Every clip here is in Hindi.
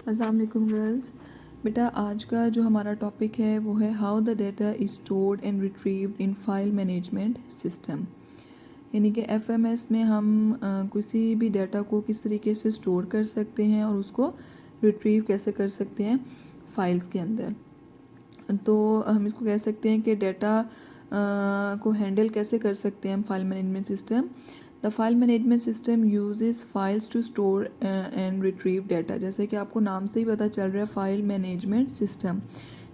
अस्सलाम वालेकुम गर्ल्स। बेटा आज का जो हमारा टॉपिक है वो है how the data is stored and retrieved in file management system. यानी कि एफएमएस में हम किसी भी डाटा को किस तरीके से स्टोर कर सकते हैं और उसको रिट्रीव कैसे कर सकते हैं फाइल्स के अंदर। तो हम इसको कह सकते हैं कि डाटा को हैंडल कैसे कर सकते हैं हम file management system. The file management system uses files to store and retrieve data. जैसे कि आपको नाम से ही पता चल रहा है फाइल मैनेजमेंट सिस्टम,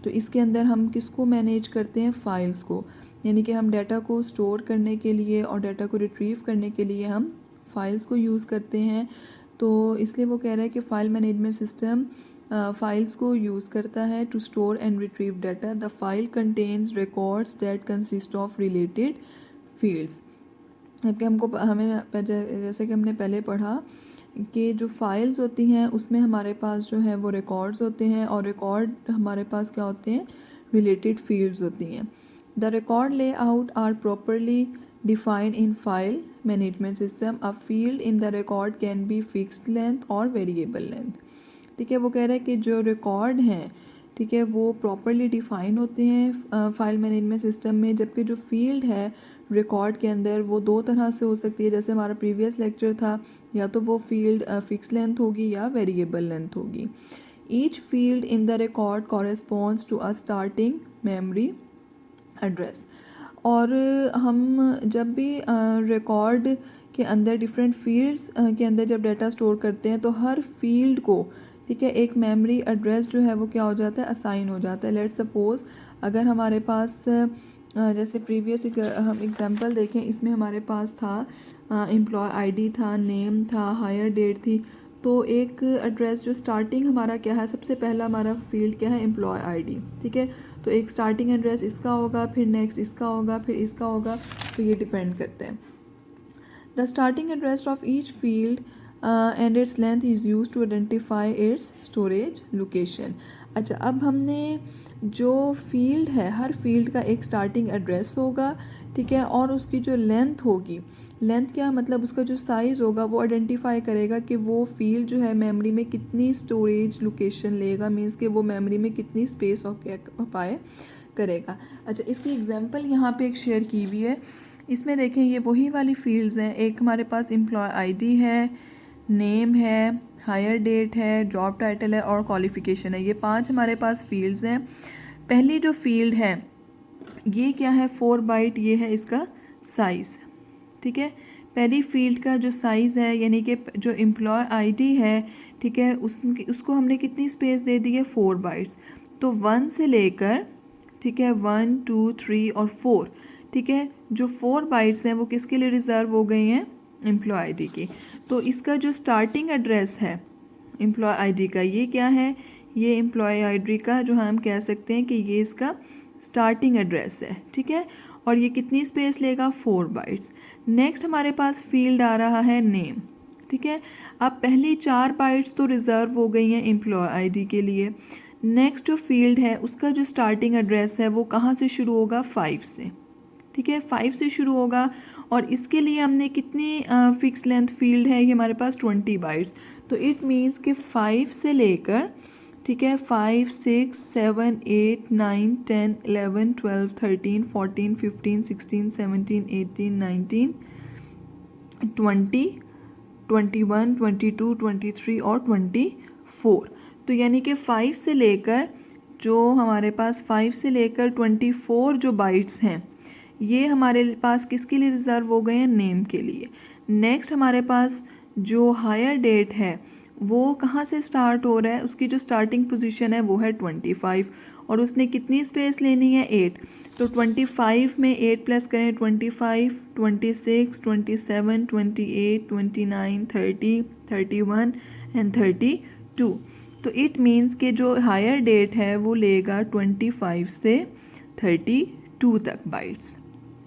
तो इसके अंदर हम किसको मैनेज करते हैं, फाइल्स को। यानी कि हम डाटा को स्टोर करने के लिए और डाटा को रिट्रीव करने के लिए हम फाइल्स को यूज़ करते हैं। तो इसलिए वो कह रहा है कि फाइल मैनेजमेंट सिस्टम फाइल्स को यूज़ करता है to store and retrieve data. The file contains records that consist of related fields. जबकि जैसे कि हमने पहले पढ़ा कि जो फाइल्स होती हैं उसमें हमारे पास जो है वो रिकॉर्ड्स होते हैं और रिकॉर्ड हमारे पास क्या होते हैं, रिलेटेड फील्ड्स होती हैं। The record layout are properly defined in file management system. A field in the record can be fixed length और वेरिएबल लेंथ। ठीक है, वो कह रहा है कि जो रिकॉर्ड हैं, ठीक है, वो प्रॉपरली डिफाइन होते हैं फाइल मैनेजमेंट सिस्टम में। जबकि जो फील्ड है रिकॉर्ड के अंदर वो दो तरह से हो सकती है। जैसे हमारा प्रीवियस लेक्चर था, या तो वो फील्ड फिक्स लेंथ होगी या वेरिएबल लेंथ होगी। Each field in the record corresponds to a starting memory address. और हम जब भी रिकॉर्ड के अंदर डिफरेंट फील्ड्स के अंदर जब डाटा स्टोर करते हैं तो हर फील्ड को, ठीक है, एक मेमोरी एड्रेस जो है वो क्या हो जाता है, असाइन हो जाता है। लेट्स सपोज अगर हमारे पास जैसे प्रीवियस हम एग्जांपल देखें, इसमें हमारे पास था एम्प्लॉय आईडी था, नेम था, हायर डेट थी। तो एक एड्रेस जो स्टार्टिंग हमारा क्या है, सबसे पहला हमारा फील्ड क्या है, एम्प्लॉय आईडी। ठीक है, तो एक स्टार्टिंग एड्रेस इसका होगा, फिर नेक्स्ट इसका होगा, फिर इसका होगा। तो ये डिपेंड करते हैं। The starting address of each field and its length is use to identify its storage location. अच्छा, अब हमने जो फील्ड है, हर फील्ड का एक स्टार्टिंग एड्रेस होगा, ठीक है, और उसकी जो लेंथ होगी, लेंथ क्या मतलब उसका जो साइज़ होगा वो आइडेंटिफाई करेगा कि वो फील्ड जो है मेमोरी में कितनी स्टोरेज लोकेशन लेगा, मीन्स कि वो मेमोरी में कितनी स्पेस ऑक्यूपाई करेगा। अच्छा, इसकी एग्जांपल यहाँ पे एक शेयर की हुई है। इसमें देखें ये वही वाली फील्ड्स हैं। एक हमारे पास एम्प्लॉय आईडी है, नेम है, हायर डेट है, जॉब टाइटल है और क्वालिफ़िकेशन है। ये 5 हमारे पास फील्ड्स हैं। पहली जो फील्ड है ये क्या है, 4 बाइट, ये है इसका साइज़। ठीक है, पहली फील्ड का जो साइज़ है, यानी कि जो एम्प्लॉय आईडी है, ठीक है, उसको हमने कितनी स्पेस दे दी है, 4 बाइट्स। तो 1 से लेकर, ठीक है, 1 2 3 और 4, ठीक है, जो 4 बाइट्स हैं वो किसके लिए रिज़र्व हो गई हैं, एम्प्लॉय आईडी की। तो इसका जो स्टार्टिंग एड्रेस है एम्प्लॉय आईडी का, ये क्या है, ये एम्प्लॉय आईडी का जो हम कह सकते हैं कि ये इसका स्टार्टिंग एड्रेस है। ठीक है, और ये कितनी स्पेस लेगा, 4 बाइट्स। नेक्स्ट हमारे पास फील्ड आ रहा है नेम। ठीक है, अब पहली 4 बाइट्स तो रिज़र्व हो गई हैं एम्प्लॉय आईडी के लिए। नेक्स्ट जो फील्ड है उसका जो स्टार्टिंग एड्रेस है वो कहाँ से शुरू होगा, 5 से। ठीक है, 5 से शुरू होगा और इसके लिए हमने कितनी फिक्स लेंथ फील्ड है, ये हमारे पास 20 बाइट्स। तो इट मीन्स कि 5 से लेकर, ठीक है, 5 6 7 8 9 10 11 12 13 14 15 16 17 18 19 20 21 22 23 और 24। तो यानी कि 5 से लेकर, जो हमारे पास 5 से लेकर 24 जो बाइट्स हैं ये हमारे पास किसके लिए रिज़र्व हो गए हैं, नेम के लिए। नेक्स्ट हमारे पास जो हायर डेट है वो कहाँ से स्टार्ट हो रहा है, उसकी जो स्टार्टिंग पोजीशन है वो है 25 और उसने कितनी स्पेस लेनी है, 8। तो 25 में 8 प्लस करें, 25 26 27 28 29 30 31 एंड 32। तो इट मीन्स कि जो हायर डेट है वो लेगा 25 से 32 तक बाइट्स।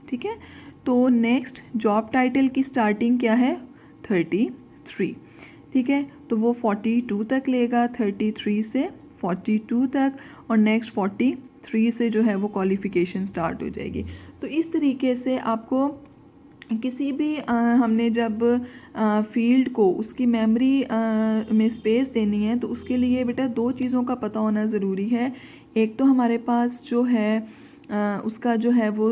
ठीक है, तो नेक्स्ट जॉब टाइटल की स्टार्टिंग क्या है, 33। ठीक है, तो वो 42 तक लेगा, 33 से 42 तक, और नेक्स्ट 43 से जो है वो क्वालिफिकेशन स्टार्ट हो जाएगी। तो इस तरीके से आपको किसी भी हमने जब फील्ड को उसकी मेमोरी में स्पेस देनी है तो उसके लिए बेटा दो चीज़ों का पता होना ज़रूरी है। एक तो हमारे पास जो है उसका जो है वो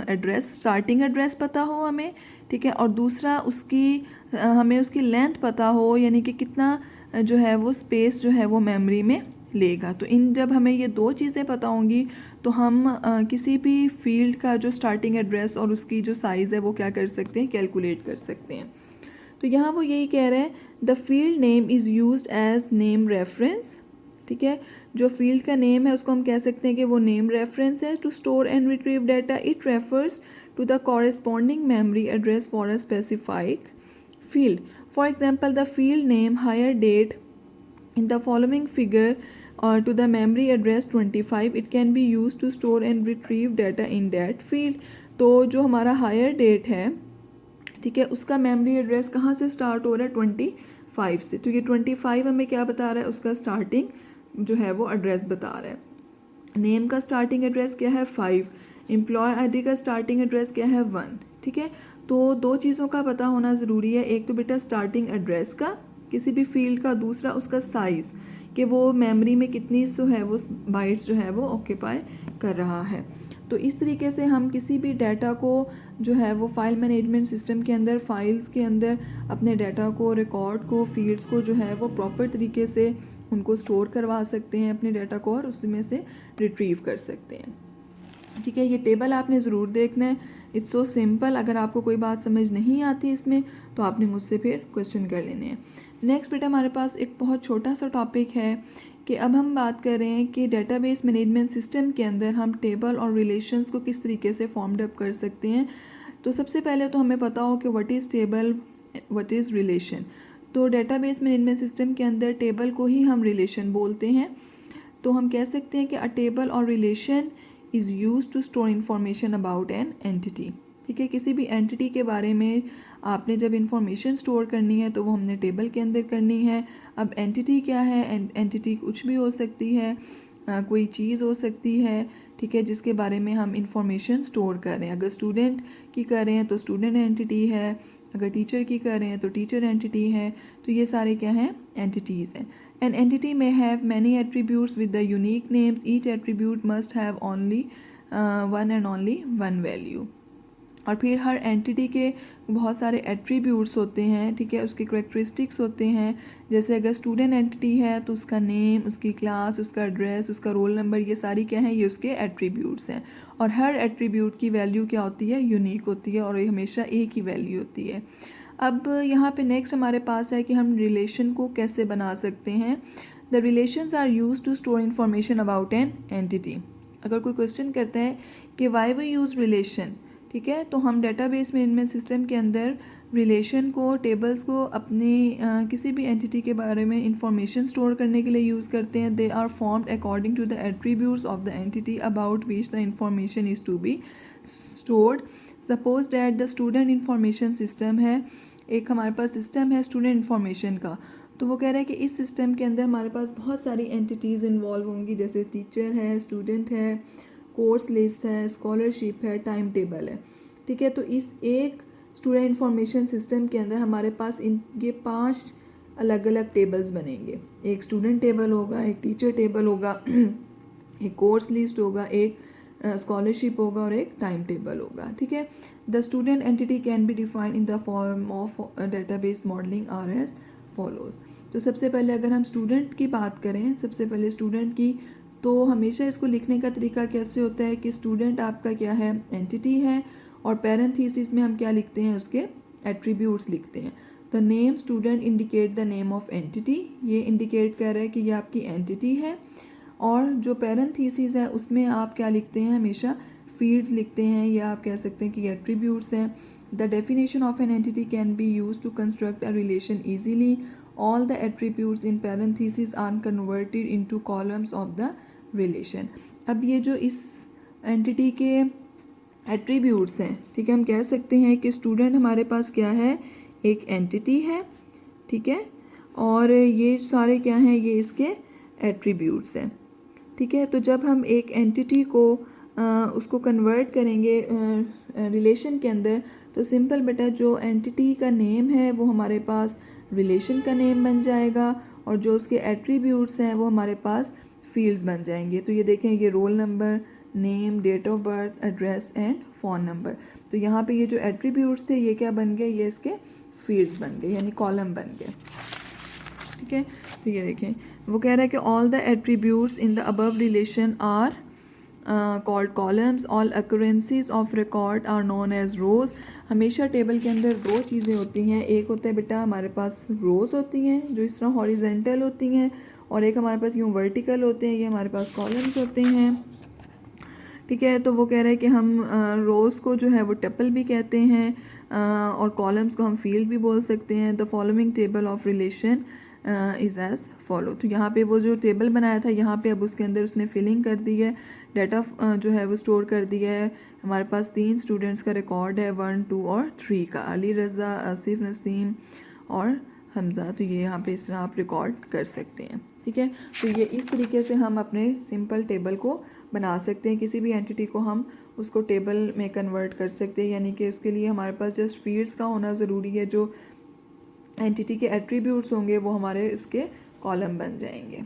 एड्रेस, स्टार्टिंग एड्रेस पता हो हमें, ठीक है, और दूसरा उसकी हमें उसकी लेंथ पता हो, यानी कि कितना जो है वो स्पेस जो है वो मेमोरी में लेगा। तो इन जब हमें ये दो चीज़ें पता होंगी तो हम किसी भी फील्ड का जो स्टार्टिंग एड्रेस और उसकी जो साइज़ है वो क्या कर सकते हैं, कैलकुलेट कर सकते हैं। तो यहाँ वो यही कह रहे हैं, the field name is used as name reference, ठीक है, जो फील्ड का नेम है उसको हम कह सकते हैं कि वो नेम रेफरेंस है। To store and retrieve data it refers to the corresponding memory address for a specific field. For example, the field name hire date in the following figure to the memory address 25. It can be used to store and retrieve data in that field. तो जो हमारा हायर डेट है, ठीक है, उसका मेमोरी एड्रेस कहाँ से स्टार्ट हो रहा है, 25 से। तो ये 25 हमें क्या बता रहा है, उसका स्टार्टिंग जो है वो एड्रेस बता रहा है। नेम का स्टार्टिंग एड्रेस क्या है, 5। एम्प्लॉय आईडी का स्टार्टिंग एड्रेस क्या है, 1। ठीक है, तो दो चीज़ों का पता होना ज़रूरी है, एक तो बेटा स्टार्टिंग एड्रेस का किसी भी फील्ड का, दूसरा उसका साइज़ कि वो मेमोरी में कितनी जो है वो बाइट्स जो है वो ऑक्यूपाई कर रहा है। तो इस तरीके से हम किसी भी डाटा को जो है वो फाइल मैनेजमेंट सिस्टम के अंदर, फाइल्स के अंदर अपने डाटा को, रिकॉर्ड को, फील्ड्स को जो है वो प्रॉपर तरीके से उनको स्टोर करवा सकते हैं अपने डाटा को, और उसमें से रिट्रीव कर सकते हैं। ठीक है, ये टेबल आपने ज़रूर देखना है, इट्स सो सिंपल। अगर आपको कोई बात समझ नहीं आती इसमें तो आपने मुझसे फिर क्वेश्चन कर लेने हैं। नेक्स्ट बेटा हमारे पास एक बहुत छोटा सा टॉपिक है कि अब हम बात कर रहे हैं कि डेटाबेस मैनेजमेंट सिस्टम के अंदर हम टेबल और रिलेशंस को किस तरीके से फॉर्म्ड अप कर सकते हैं। तो सबसे पहले तो हमें पता हो कि what is table, what is relation. तो डेटाबेस मैनेजमेंट सिस्टम के अंदर टेबल को ही हम रिलेशन बोलते हैं। तो हम कह सकते हैं कि अ टेबल और relation is use to store information about an entity. ठीक है, किसी भी एंटिटी के बारे में आपने जब इंफॉर्मेशन स्टोर करनी है तो वो हमने टेबल के अंदर करनी है। अब एंटिटी क्या है, एंटिटी कुछ भी हो सकती है, कोई चीज़ हो सकती है, ठीक है, जिसके बारे में हम इंफॉर्मेशन स्टोर कर रहे हैं। अगर स्टूडेंट की कर रहे हैं तो स्टूडेंट एंटिटी है, अगर टीचर की कर रहे हैं तो टीचर एंटिटी है। तो ये सारे क्या हैं, एंटिटीज़ हैं। An entity may have many attributes with the unique names. Each attribute must have only one and only one value. और फिर हर एंटिटी के बहुत सारे एट्रीब्यूट्स होते हैं, ठीक है, उसके करेक्टरिस्टिक्स होते हैं। जैसे अगर स्टूडेंट एंटिटी है तो उसका नेम, उसकी क्लास, उसका एड्रेस, उसका रोल नंबर, ये सारी क्या हैं, ये उसके एट्रीब्यूट्स हैं। और हर एट्रीब्यूट की वैल्यू क्या होती है, यूनिक होती है, और ये हमेशा एक ही वैल्यू होती है। अब यहाँ पे नेक्स्ट हमारे पास है कि हम रिलेशन को कैसे बना सकते हैं। The relations are use to store information about an entity. अगर कोई क्वेश्चन करता है कि वाई वी यूज़ रिलेशन, ठीक है, तो हम डेटाबेस मैनेजमेंट सिस्टम के अंदर रिलेशन को, टेबल्स को अपनी किसी भी एंटिटी के बारे में इंफॉर्मेशन स्टोर करने के लिए यूज़ करते हैं। They are formed according to the attributes of the entity about which the information is to be stored. Suppose that the student information system है, एक हमारे पास सिस्टम है स्टूडेंट इंफॉर्मेशन का। तो वो कह रहा है कि इस सिस्टम के अंदर हमारे पास बहुत सारी एंटिटीज़ इन्वॉल्व होंगी, जैसे टीचर है, स्टूडेंट है, कोर्स लिस्ट है, स्कॉलरशिप है, टाइम टेबल है। ठीक है, तो इस एक स्टूडेंट इंफॉर्मेशन सिस्टम के अंदर हमारे पास ये 5 अलग अलग टेबल्स बनेंगे। एक स्टूडेंट टेबल होगा, एक टीचर टेबल होगा, एक कोर्स लिस्ट होगा, एक स्कॉलरशिप होगा और एक टाइम टेबल होगा। ठीक है, the student entity can be defined in the form of database modelling are as follows. तो सबसे पहले अगर हम स्टूडेंट की बात करें, सबसे पहले स्टूडेंट की, तो हमेशा इसको लिखने का तरीका कैसे होता है कि स्टूडेंट आपका क्या है, एंटिटी है, और पैरेंथेसिस में हम क्या लिखते हैं, उसके एट्रीब्यूट्स लिखते हैं। The name student indicate the name of entity, ये इंडिकेट कर रहा है कि ये आपकी एंटिटी है। और जो पैरेंथेसिस है उसमें आप क्या लिखते हैं, हमेशा फील्ड्स लिखते हैं, या आप कह सकते हैं कि एट्रीब्यूट्स हैं। The definition of an entity can be use to construct a relation easily. All the attributes in parenthesis are converted into columns of the relation. अब ये जो इस एंटिटी के एट्रीब्यूट्स हैं, ठीक है, हम कह सकते हैं कि स्टूडेंट हमारे पास क्या है, एक एंटिटी है, ठीक है, और ये सारे क्या हैं, ये इसके एट्रीब्यूट्स हैं। ठीक है, तो जब हम एक एंटिटी को उसको कन्वर्ट करेंगे रिलेशन के अंदर, तो सिंपल बेटा जो एंटिटी का नेम है वो हमारे पास रिलेशन का नेम बन जाएगा, और जो उसके एट्रीब्यूट्स हैं वो हमारे पास फील्ड्स बन जाएंगे। तो ये देखें, ये roll number, name, date of birth, address and phone number. तो यहाँ पे ये जो एट्रीब्यूट्स थे ये क्या बन गए, ये इसके फील्ड्स बन गए, यानी कॉलम बन गए। ठीक है, तो ये देखें वो कह रहा है कि all the attributes in the above relation are called columns, all occurrences of record are known as rows. हमेशा टेबल के अंदर दो चीज़ें होती हैं, एक होता है बेटा हमारे पास रोज़ होती हैं जो इस तरह हॉरिजेंटल होती हैं, और एक हमारे पास यूँ वर्टिकल होते हैं, ये हमारे पास कॉलम्स होते हैं। ठीक है, तो वो कह रहे हैं कि हम रोज़ को जो है वो टपल भी कहते हैं, और कॉलम्स को हम फील्ड भी बोल सकते हैं। The following table of relation is as follow. तो यहाँ पे वो जो टेबल बनाया था यहाँ पे अब उसके अंदर उसने फिलिंग कर दी है, डाटा जो है वो स्टोर कर दिया है। हमारे पास 3 स्टूडेंट्स का रिकॉर्ड है, 1, 2 और 3 का, अली रज़ा, आसिफ, नसीम और हमज़ा। तो ये यहाँ पे इस तरह आप रिकॉर्ड कर सकते हैं। ठीक है, तो ये इस तरीके से हम अपने सिंपल टेबल को बना सकते हैं। किसी भी एंटिटी को हम उसको टेबल में कन्वर्ट कर सकते हैं, यानी कि उसके लिए हमारे पास जस्ट फील्ड्स का होना ज़रूरी है, जो एंटिटी के एट्रीब्यूट्स होंगे वो हमारे इसके कॉलम बन जाएंगे।